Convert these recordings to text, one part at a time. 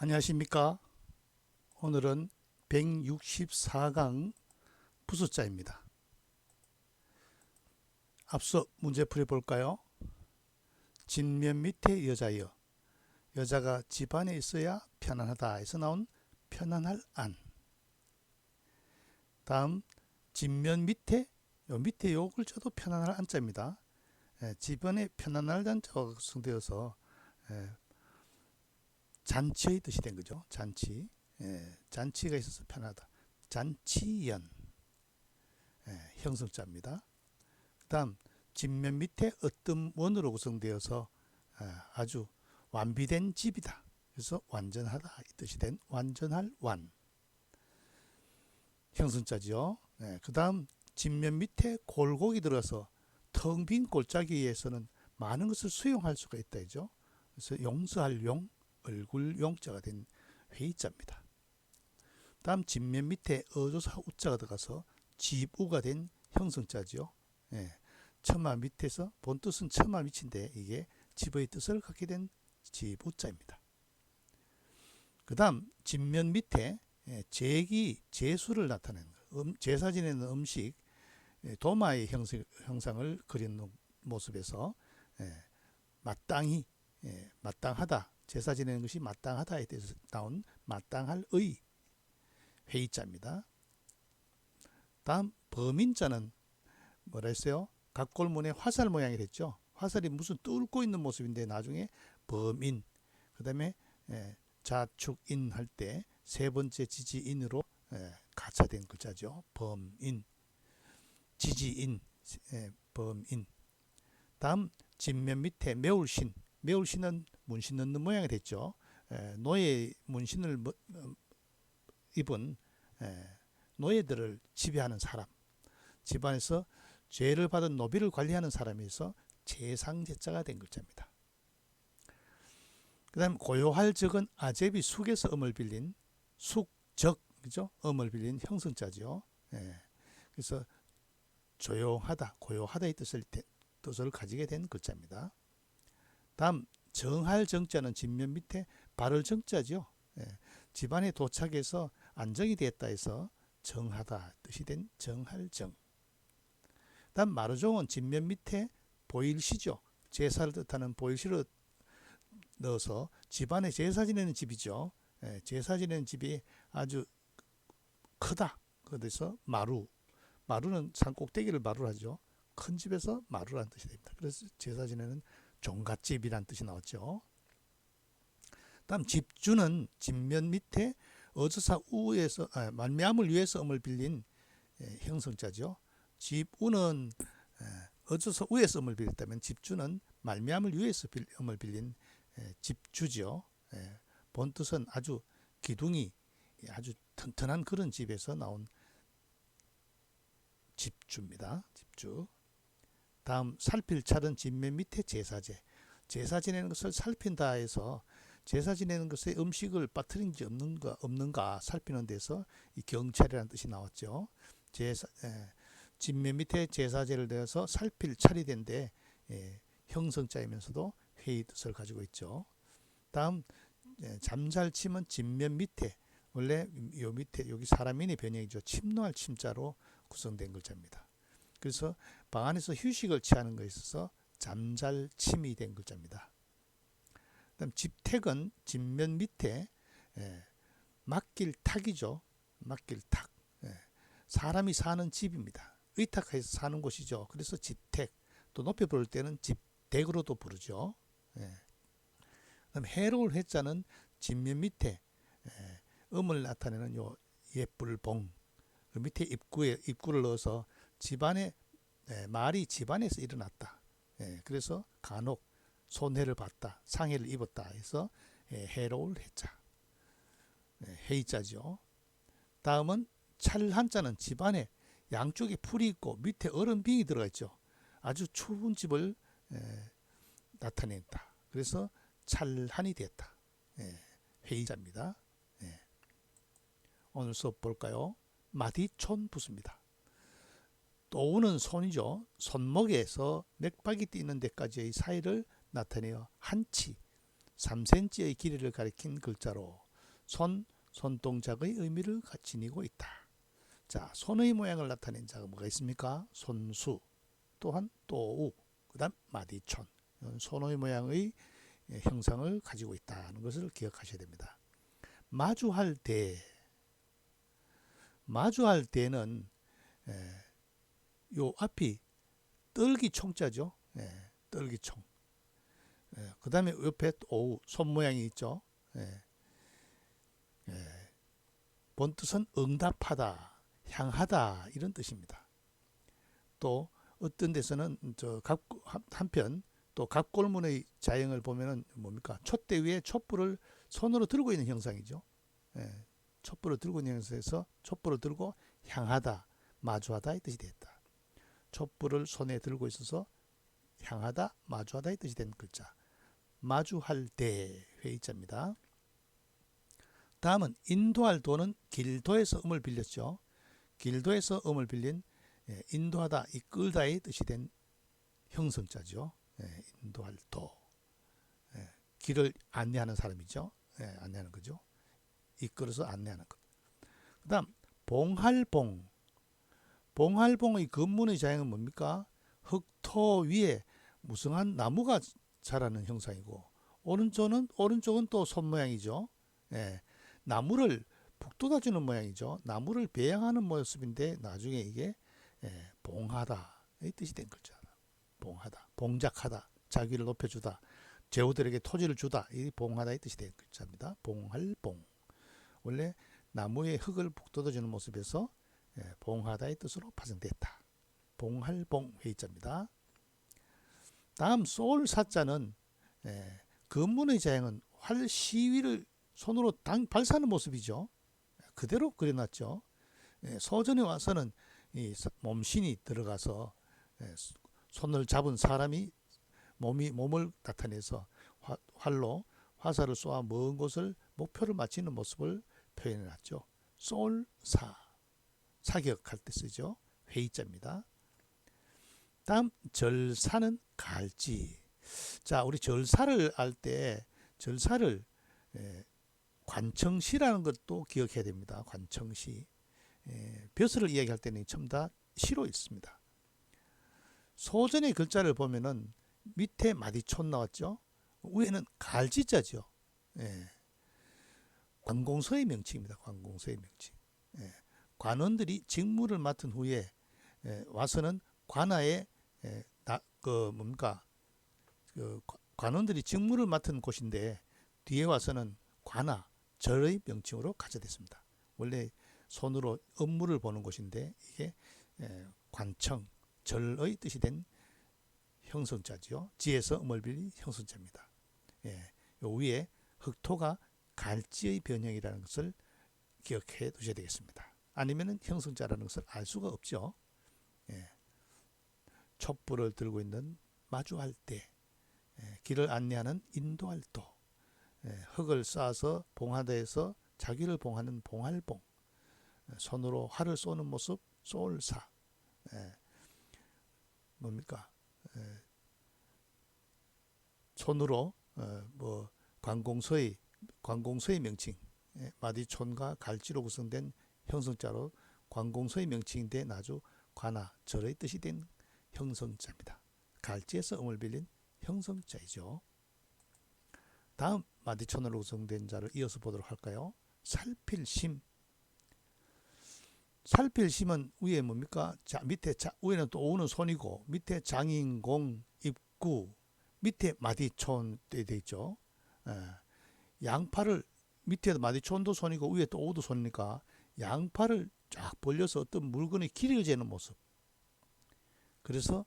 안녕하십니까? 오늘은 164강 부숫자입니다. 앞서 문제 풀어볼까요? 진면 밑에 여자여. 여자가 집안에 있어야 편안하다 해서 나온 편안할 안. 다음 진면 밑에 요 밑에 요 글자도 편안할 안자입니다. 집안에 편안할 안자가 구성되어서 잔치의 뜻이 된 거죠. 잔치. 잔치가 있어서 편하다. 잔치연. 형성자입니다. 그 다음 집면 밑에 어떤 원으로 구성되어서 아주 완비된 집이다. 그래서 완전하다 이 뜻이 된 완전할 완. 형성자죠. 그 다음 집면 밑에 골곡이 들어서 텅 빈 골짜기에서는 많은 것을 수용할 수가 있다. 죠. 그래서 용서할 용, 얼굴 용자가 된 회의자입니다. 다음 집면 밑에 어조사 우자가 들어가서 지부가 된 형성자죠. 처마 밑에서 본 뜻은 처마 밑인데 이게 집의 뜻을 갖게 된 지부자입니다. 그 다음 집면 밑에 제기, 제수를 나타내는 제사 지내는 음식, 도마의 형상을 그리는 모습에서 마땅히, 마땅하다, 제사 지내는 것이 마땅하다에 대해서 나온 마땅할 의, 회의자입니다. 다음 범인자는 뭐라 했어요? 각골문에 화살 모양이 됐죠. 화살이 무슨 뚫고 있는 모습인데 나중에 범인, 그 다음에 자축인 할 때 세 번째 지지인으로 가차된 글자죠. 범인, 지지인, 범인. 다음 집면 밑에 매울신, 매울신은 문신 넣는 모양이 됐죠. 노예 문신을 입은 노예들을 지배하는 사람, 집안에서 죄를 받은 노비를 관리하는 사람에서 재상제자가 된 글자입니다. 그 다음 고요할 적은 아제비 숙에서 음을 빌린 숙적, 그죠? 음을 빌린 형성자죠. 그래서 조용하다, 고요하다 이 뜻을 가지게 된 글자입니다. 다음 정할 정자는 집면 밑에 발을 정자죠. 집안에 도착해서 안정이 되었다 해서 정하다 뜻이 된 정할정. 다음 마루종은 집면 밑에 보일시죠. 제사를 뜻하는 보일시를 넣어서 집안에 제사 지내는 집이죠. 제사 지내는 집이 아주 크다. 그래서 마루는 산 꼭대기를 마루로 하죠. 큰 집에서 마루라는 뜻이 됩니다. 그래서 제사 지내는 종갓집이라는 뜻이 나왔죠. 다음 집주는 집면 밑에 어조사 우에서 말미암을 위해서 음을 빌린 형성자죠. 집우는 어조사 우에서 음을 빌렸다면 집주는 말미암을 위해서 음을 빌린 집주죠. 본 뜻은 아주 기둥이 아주 튼튼한 그런 집에서 나온 집주입니다. 집주. 다음 살필 찰은 집면 밑에 제사제. 제사 지내는 것을 살핀다 해서 제사 지내는 것에 음식을 빠뜨린 지 없는가 살피는 데서 이 경찰이라는 뜻이 나왔죠. 집면 밑에 제사제를 대어서 살필 찰이 된데 형성자이면서도 회의 뜻을 가지고 있죠. 다음 잠잘침은 집면 밑에, 원래 요 밑에 여기 사람인의 변형이죠. 침노할 침자로 구성된 글자입니다. 그래서 방 안에서 휴식을 취하는 것에 있어서 잠잘침이 된 글자입니다. 그다음 집택은 집면 밑에 맡길 탁이죠. 맡길 탁. 사람이 사는 집입니다. 의탁해서 사는 곳이죠. 그래서 집택. 또 높이 부를 때는 집댁으로도 부르죠. 그다음 해로울 해자는 집면 밑에 음을 나타내는 요 예불봉. 그 밑에 입구를 넣어서 집안에 말이 집안에서 일어났다. 그래서 간혹 손해를 봤다, 상해를 입었다 해서 해로울 해자, 해이자죠. 다음은 찰 한자는 집안에 양쪽에 풀이 있고 밑에 얼음빙이 들어가 있죠. 아주 추운 집을 나타낸다. 그래서 찰한이 됐다. 회의자입니다. 오늘 수업 볼까요? 마디촌 부수입니다. 또우는 손이죠. 손목에서 맥박이 뛰는 데까지의 사이를 나타내어 한치, 3cm의 길이를 가리킨 글자로 손동작의 의미를 지니고 있다. 자, 손의 모양을 나타낸 자가 뭐가 있습니까? 손수, 또한 또우, 그 다음 마디촌. 손의 모양의 형상을 가지고 있다는 것을 기억하셔야 됩니다. 마주할 때는 요 앞이 떨기총자죠. 떨기총. 그 다음에 옆에 오우, 손 모양이 있죠. 본 뜻은 응답하다, 향하다 이런 뜻입니다. 또 어떤 데서는 한편 또 갑골문의 자형을 보면은 뭡니까? 촛대 위에 촛불을 손으로 들고 있는 형상이죠. 촛불을 들고 있는 형상에서 촛불을 들고 향하다, 마주하다의 뜻이 됐다. 촛불을 손에 들고 있어서 향하다, 마주하다의 뜻이 된 글자. 마주할 때 회의자입니다. 다음은 인도할 도는 길도에서 음을 빌렸죠. 길도에서 음을 빌린 인도하다, 이끌다의 뜻이 된 형성자죠. 인도할 도. 길을 안내하는 사람이죠. 안내하는 거죠. 이끌어서 안내하는 것. 그 다음 봉할봉. 봉할봉의 근문의 자형은 뭡니까? 흙토 위에 무성한 나무가 자라는 형상이고, 오른쪽은 또 손 모양이죠. 나무를 북돋아주는 모양이죠. 나무를 배양하는 모습인데 나중에 이게 봉하다의 뜻이 된 글자다. 봉하다, 봉작하다, 자기를 높여주다, 제후들에게 토지를 주다. 이 봉하다의 뜻이 된 글자입니다. 봉할봉. 원래 나무의 흙을 북돋아주는 모습에서 봉하다의 뜻으로 파생됐다. 봉할봉 회의자입니다. 다음 쏠사자는 근문의 자형은 활 시위를 손으로 발사하는 모습이죠. 그대로 그려놨죠. 소전에 와서는 이 몸신이 들어가서 손을 잡은 사람이 몸을 나타내서 활로 화살을 쏘아 먼 곳을 목표를 맞추는 모습을 표현해놨죠. 쏠사, 사격할 때 쓰죠. 회의자입니다. 다음 절사는 갈지. 자, 우리 절사를 할 때 절사를 관청시라는 것도 기억해야 됩니다. 관청시. 벼슬을 이야기할 때는 전부 다 시로 있습니다. 소전의 글자를 보면은 밑에 마디촌 나왔죠. 위에는 갈지자죠. 관공서의 명칭입니다. 관공서의 명칭. 관원들이 직무를 맡은 후에 와서는 관아에 관원들이 직무를 맡은 곳인데 뒤에 와서는 관아, 절의 명칭으로 가져됐습니다. 원래 손으로 업무를 보는 곳인데 이게 관청, 절의 뜻이 된 형성자죠. 지에서 음을 빌린 형성자입니다. 요 위에 흑토가 갈지의 변형이라는 것을 기억해 두셔야 되겠습니다. 아니면은 형성자라는 것을 알 수가 없죠. 촛불을 들고 있는 마주할 때, 길을 안내하는 인도할 도, 흙을 쌓아서 봉하다에서 자기를 봉하는 봉할봉, 손으로 활을 쏘는 모습 쏠사, 뭡니까? 손으로 관공서의 명칭, 마디촌과 갈지로 구성된 형성자로 관공서의 명칭인데 나주 관아, 절의 뜻이 된 형성자입니다. 갈지에서 음을 빌린 형성자이죠. 다음 마디촌으로 구성된 자를 이어서 보도록 할까요? 살필심. 살필심은 위에 뭡니까? 자, 밑에 위에는 또 오는 손이고 밑에 장인공, 입구, 밑에 마디촌 되어 있죠. 양팔을 밑에 마디촌도 손이고 위에 또 오도 손이니까 양팔을 쫙 벌려서 어떤 물건의 길이를 재는 모습. 그래서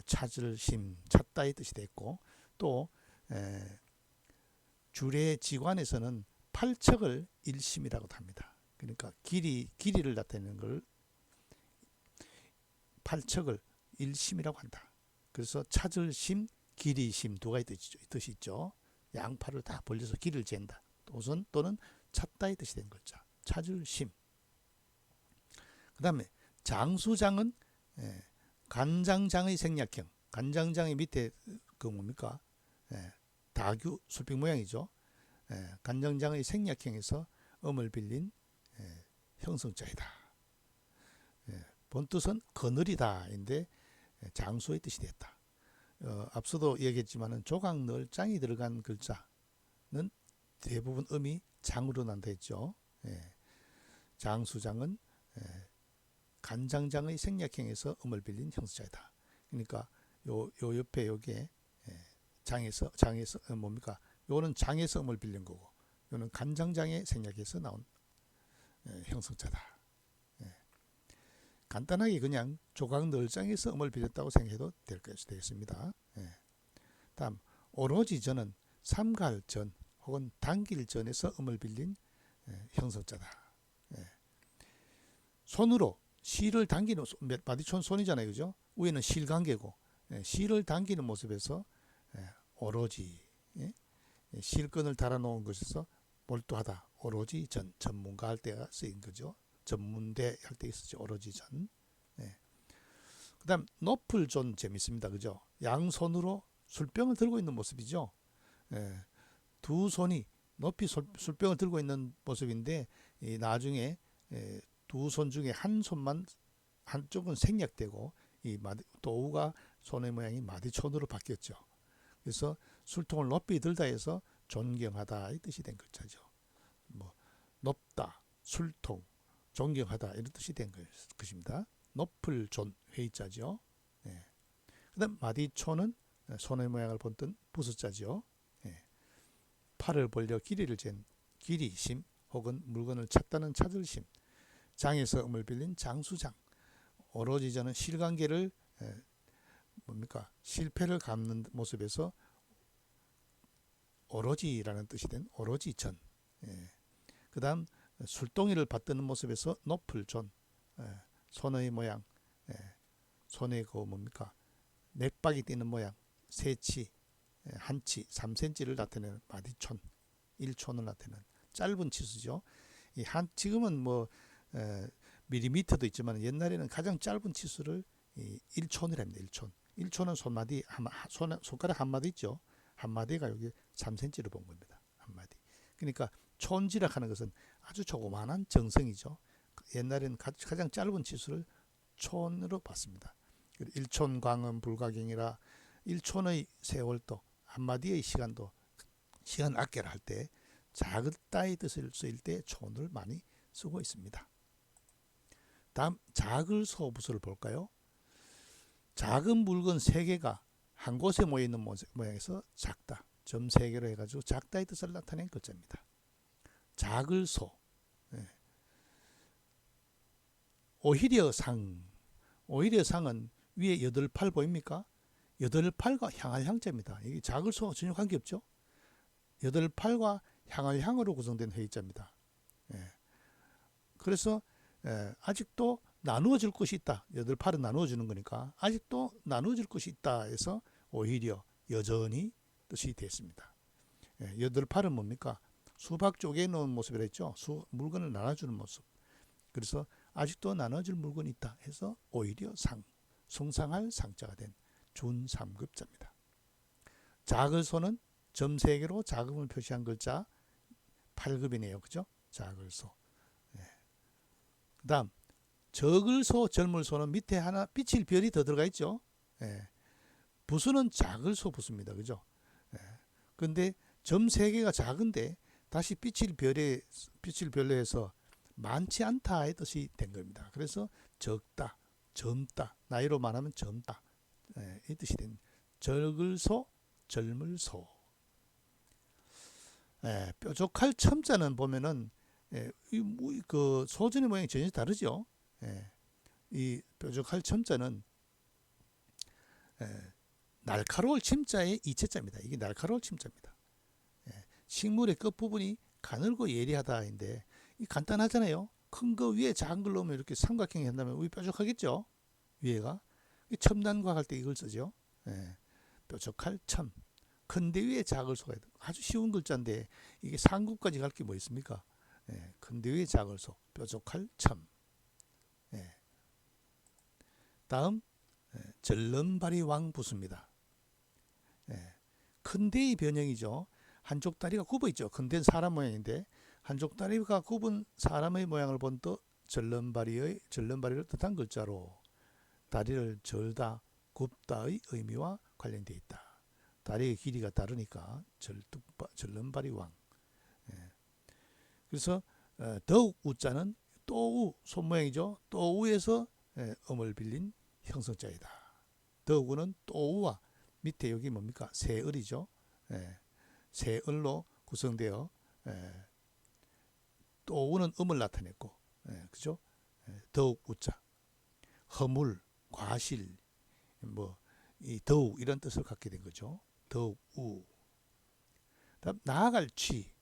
찾을 심, 찾다의 뜻이 됐고, 또 주례지관에서는 팔척을 일심이라고 합니다. 그러니까 길이를 나타내는 걸 팔척을 일심이라고 한다. 그래서 찾을 심, 길이심 두 가지 뜻이 있죠. 양팔을 다 벌려서 길을 잰다. 또는 찾다의 뜻이 된 글자. 찾을 심. 그 다음에 장수장은 간장장의 생략형. 간장장의 밑에 뭡니까? 다규 술빙 모양이죠. 간장장의 생략형에서 음을 빌린 형성자이다. 본뜻은 거느리다인데 장수의 뜻이 됐다. 앞서도 얘기했지만은 조각 널장이 들어간 글자는 대부분 음이 장으로 난다 했죠. 장수장은 간장장의 생략형에서 음을 빌린 형성자이다. 그러니까 요 옆에 요게 장에서 뭡니까? 요는 장에서 음을 빌린 거고, 요는 간장장의 생략에서 나온 형성자다. 간단하게 그냥 조각 널장에서 음을 빌렸다고 생각해도 되겠습니다. 다음 오로지 전은 삼갈전 혹은 당길전에서 음을 빌린 형성자다. 손으로 실을 당기는 마디촌 손이잖아요, 그죠? 위에는 실관계고 실을 당기는 모습에서 오로지 실끈을 달아놓은 것에서 몰두하다. 오로지 전문가 할 때가 쓰인 거죠. 전문대 할 때 있었죠. 오로지 전. 그 다음 높을 존 재밌습니다. 그죠? 양손으로 술병을 들고 있는 모습이죠. 두 손이 높이 술병을 들고 있는 모습인데 나중에 두 손 중에 한 손만 한쪽은 생략되고 이 도우가 손의 모양이 마디촌으로 바뀌었죠. 그래서 술통을 높이 들다 해서 존경하다 이 뜻이 된 글자죠. 뭐 높다, 술통, 존경하다 이런 뜻이 된 것입니다. 높을 존 회의자죠. 그다음 마디초는 손의 모양을 본뜬 부수자죠. 팔을 벌려 길이를 잰 길이심 혹은 물건을 찾다는 찾을심. 장에서 음을 빌린 장수장. 오로지 저는 실관계를 뭡니까? 실패를 갚는 모습에서 오로지라는 뜻이 된 오로지전. 그 다음 술동이를 받드는 모습에서 높을 존. 손의 모양, 손에 그 뭡니까? 맥박이 뛰는 모양, 세치, 한치, 3cm를 나타내는 마디촌, 1촌을 나타내는 짧은 치수죠. 지금은 뭐 밀리미터도 있지만 옛날에는 가장 짧은 치수를 1촌이랍니다. 1촌. 1촌은 손가락 한 마디 있죠. 한 마디가 여기 3cm를 본 겁니다. 한 마디. 그러니까 촌지라 하는 것은 아주 조그마한 정성이죠. 옛날에는 가장 짧은 치수를 촌으로 봤습니다. 1촌 광은 불가경이라 1촌의 세월도 한마디의 시간도 시간 아껴라 할 때 작다의 뜻을 쓰일 때 촌을 많이 쓰고 있습니다. 다음 작을소부수를 볼까요? 작은 물건 3개가 한 곳에 모여 있는 모양에서 작다. 점 3개로 해가지고 작다의 뜻을 나타낸 글자입니다. 작을소. 오히려 상. 오히려 상은 위에 8팔 보입니까? 8팔과 향할 향자입니다. 이게 작을소 전혀 관계없죠. 8팔과 향할 향으로 구성된 회의자입니다. 그래서 아직도 나누어질 것이 있다. 8팔은 나누어주는 거니까 아직도 나누어질 것이 있다 해서 오히려 여전히 뜻이 됐습니다. 8팔은 뭡니까? 수박 쪼개 놓은 모습이라 했죠. 물건을 나눠주는 모습. 그래서 아직도 나눠질 물건이 있다 해서 오히려 상, 숭상할 상자가 된 준3급자입니다. 작을소는 점 3개로 자금을 표시한 글자 8급이네요. 그죠? 작을소. 그 다음 적을소, 젊을소는 밑에 하나 빛일 별이 더 들어가 있죠. 부수는 작을소 부수입니다. 그죠? 근데 점 3개가 작은데 다시 빛일 별로 해서 많지 않다의 뜻이 된 겁니다. 그래서 적다, 젊다, 나이로 말하면 젊다 이 뜻이 된 적을소, 젊을소. 뾰족할 첨자는 보면은 그 소전의 모양이 전혀 다르죠. 이 뾰족할 첨자는 날카로울 침자의 이체자입니다. 이게 날카로울 침자입니다. 식물의 끝부분이 가늘고 예리하다인데 이 간단하잖아요. 큰 거 위에 작은 걸 넣으면 이렇게 삼각형이 한다면 위 뾰족하겠죠. 위에가 첨단과학 할 때 이걸 쓰죠. 뾰족할 첨. 큰데 위에 작을 소가 있다. 아주 쉬운 글자인데 이게 상급까지 갈 게 뭐 있습니까? 큰데 위에 작을 소. 뾰족할 첨. 다음 절름발이 왕부수입니다. 큰데의 변형이죠. 한쪽 다리가 굽어 있죠. 큰데는 사람 모양인데 한쪽 다리가 굽은 사람의 모양을 본 뜻 절름발이를 뜻한 글자로 다리를 절다 굽다의 의미와 관련되어 있다. 다리의 길이가 다르니까 절름발이 왕. 그래서 더욱 우자는 또우 손모양이죠. 또우에서 음을 빌린 형성자이다. 더욱은 또우와 밑에 여기 뭡니까? 세을이죠. 세을로 구성되어 또우는 음을 나타냈고, 그죠? 더욱 우자, 허물, 과실, 이 더욱 이런 뜻을 갖게 된 거죠. 더욱 우. 다음 나아갈 취.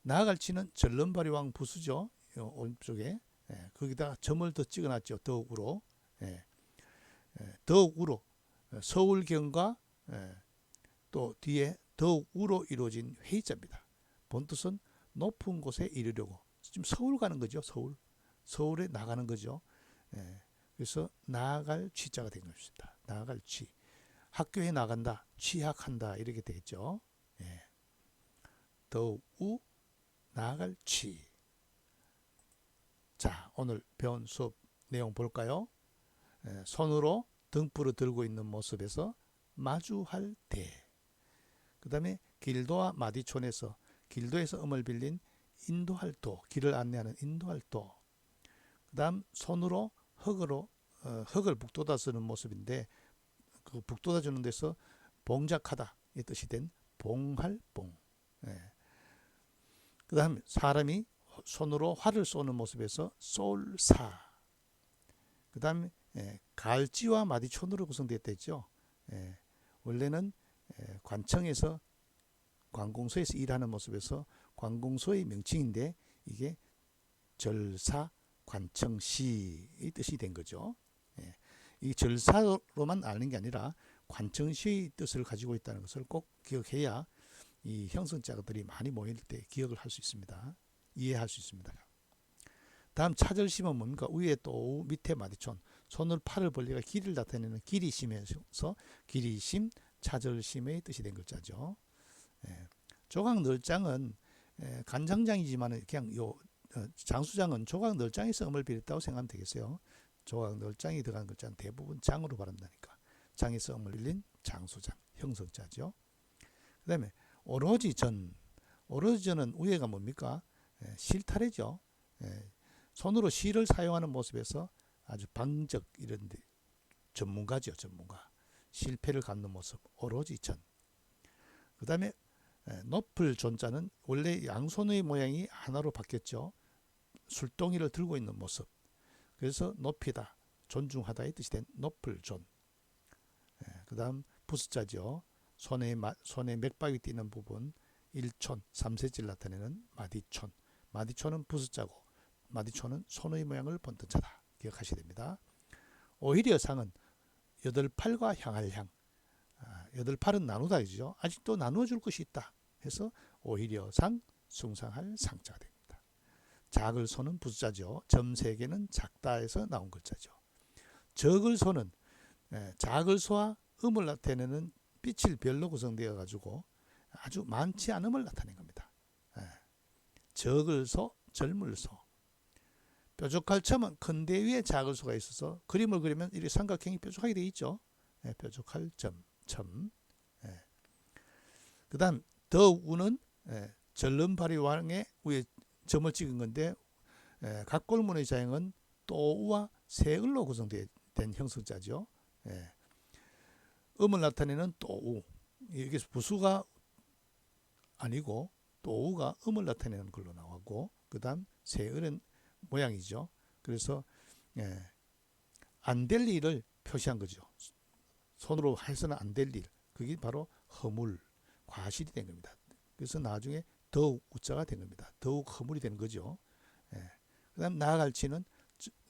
나아갈 취는 절름발이왕 부수죠. 오른쪽에 거기다가 점을 더 찍어놨죠. 더욱으로. 더욱으로 서울경과 또 뒤에 더욱으로 이루어진 회의자입니다. 본뜻은 높은 곳에 이르려고. 지금 서울 가는 거죠. 서울에 나가는 거죠. 그래서 나아갈 취자가 된 것입니다. 나아갈 취. 학교에 나간다, 취학한다 이렇게 되겠죠. 더욱 우 나아갈 취. 자, 오늘 배운 수업 내용 볼까요? 손으로 등불을 들고 있는 모습에서 마주할 때. 그 다음에 길도와 마디촌에서 길도에서 음을 빌린 인도할 도, 길을 안내하는 인도할 도. 그 다음 손으로 흙을 북돋아 쓰는 모습인데 그 북돋아 주는 데서 봉작하다 이 뜻이 된 봉할봉. 그 다음 사람이 손으로 활을 쏘는 모습에서 쏠사. 그 다음에 갈지와 마디촌으로 구성되었다 했죠. 원래는 관청에서 관공서에서 일하는 모습에서 관공서의 명칭인데 이게 절사 관청시의 뜻이 된 거죠. 이 절사로만 아는 게 아니라 관청시의 뜻을 가지고 있다는 것을 꼭 기억해야 이 형성자들이 많이 모일 때 기억을 할 수 있습니다. 이해할 수 있습니다. 다음 차절심은 뭡니까? 위에 또 밑에 마디촌. 손을 팔을 벌리가 길이를 나타내는 길이심에서 길이심, 차절심의 뜻이 된 글자죠. 조각널장은 간장장이지만 그냥 장수장은 조각널장에서 음을 빌렸다고 생각하면 되겠어요. 조각널장이 들어간 글자는 대부분 장으로 발음나니까 장에서 음을 빌린 장수장, 형성자죠. 그 다음에 오로지전. 오로지전은 위에가 뭡니까? 실타래죠. 손으로 실을 사용하는 모습에서 아주 방적 이런 데 전문가죠. 전문가. 실패를 갖는 모습. 오로지전. 그 다음에 높을 존자는 원래 양손의 모양이 하나로 바뀌었죠. 술동이를 들고 있는 모습. 그래서 높이다, 존중하다의 뜻이 된 높을 존. 그 다음 부스자죠. 손에 맥박이 뛰는 부분 1촌, 3세지를 나타내는 마디촌. 마디촌은 부스자고 마디촌은 손의 모양을 본뜬 자다. 기억하셔야 됩니다. 오히려 상은 여덟 팔과 향할 향. 여덟 팔은 나누다 이죠. 아직도 나누어 줄 것이 있다 해서 오히려 상, 숭상할 상자가 됩니다. 작을 소는 부자죠. 점 3개는 작다에서 나온 글자죠. 적을 소는 작을 소와 음을 나타내는 빛을 별로 구성되어 가지고 아주 많지 않음을 나타낸 겁니다. 적을 소, 젊을 소. 뾰족할 첨은 큰 데 위에 작을 소가 있어서 그림을 그리면 이렇게 삼각형이 뾰족하게 되어 있죠. 뾰족할 점. 그 다음 더욱우는 절름발이 왕의 위에 점을 찍은 건데 각골문의 자형은 또우와 세을로 구성된 형성자죠. 음을 나타내는 또우. 여기서 부수가 아니고 또우가 음을 나타내는 걸로 나왔고 그 다음 세을은 모양이죠. 그래서 안 될 일을 표시한 거죠. 손으로 해서는 안 될 일. 그게 바로 허물, 과실이 된 겁니다. 그래서 나중에 더욱 우자가 된 겁니다. 더욱 허물이 되는 거죠. 그 다음 나아갈 치는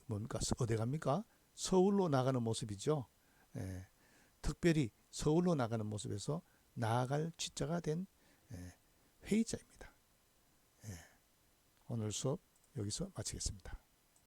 뭡니까? 어디 갑니까? 서울로 나가는 모습이죠. 특별히 서울로 나가는 모습에서 나아갈 취자가 된 회의자입니다. 오늘 수업 여기서 마치겠습니다.